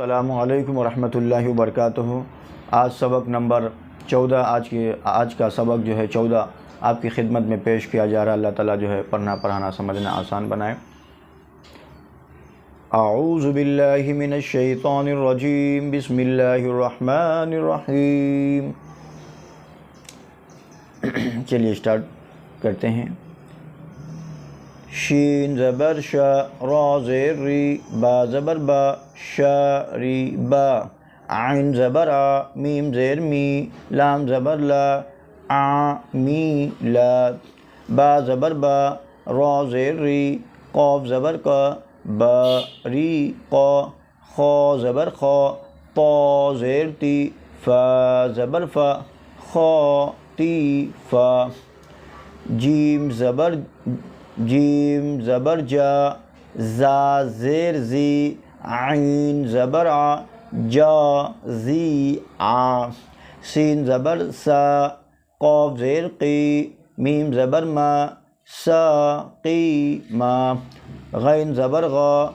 السلام علیکم ورحمۃ اللہ وبرکاتہ۔ آج سبق نمبر 14 آج کا سبق جو ہے 14 آپ کی خدمت میں پیش کیا جا رہا ہے۔ اللہ تعالیٰ جو ہے پڑھنا پڑھانا سمجھنا آسان بنائے۔ اعوذ باللہ من الشیطان الرجیم، بسم اللہ الرحمن الرحیم۔ چلیے سٹارٹ کرتے ہیں۔ شین زبر شا، را زیر ری، با زبر با، شا ری با، عین زبر آ، میم زیر می، لام زبر لا، آ می لا، با زبر با، را زیر ری، قاف زبر کا، با ری قا، خا زبر خا، طا زیر تی، فا زبر فا، خا تی فا، جیم زبر جا، زا زیر زی، عین زبر آ، جا زی آ، سین زبر سا، قاف زیر قی، میم زبر ما، سا قی ما، غین زبر غا،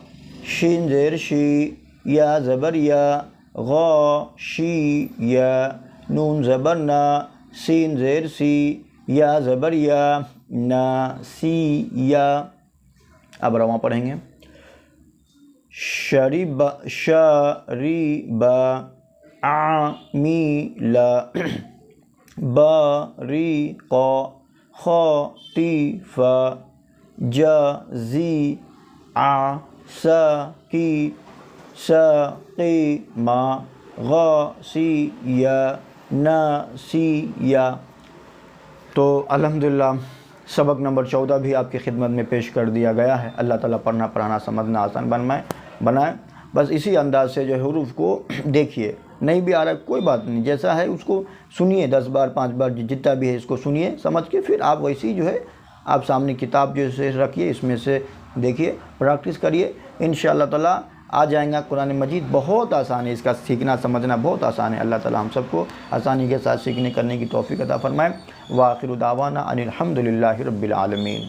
شین زیر شی، یا زبر یا، غا شی یا، نون زبر نا، سین زیر سی، یا زبر یا، نا سی یا۔ اب رواں پڑھیں گے۔ شریبا، شریبا، عامیلا، باریقا، خاطیفا، جازیعا، ساکی، ساقیما، غاسیہ، ناسیہ۔ تو الحمدللہ سبق نمبر 14 بھی آپ کی خدمت میں پیش کر دیا گیا ہے۔ اللہ تعالیٰ پڑھنا پڑھانا سمجھنا آسان بنائے۔ بس اسی انداز سے جو حروف کو دیکھیے، نہیں بھی آ رہا کوئی بات نہیں، جیسا ہے اس کو سنیے، 10 بار 5 بار جتنا بھی ہے اس کو سنیے سمجھ کے، پھر آپ ویسی جو ہے آپ سامنے کتاب جیسے رکھیے، اس میں سے دیکھیے، پریکٹس کریے، انشاءاللہ تعالیٰ آ جائیں گا۔ قرآن مجید بہت آسان ہے، اس کا سیکھنا سمجھنا بہت آسان ہے۔ اللہ تعالیٰ ہم سب کو آسانی کے ساتھ سیکھنے کرنے کی توفیق عطا فرمائے۔ وآخر دعوانا ان الحمد للہ رب العالمین۔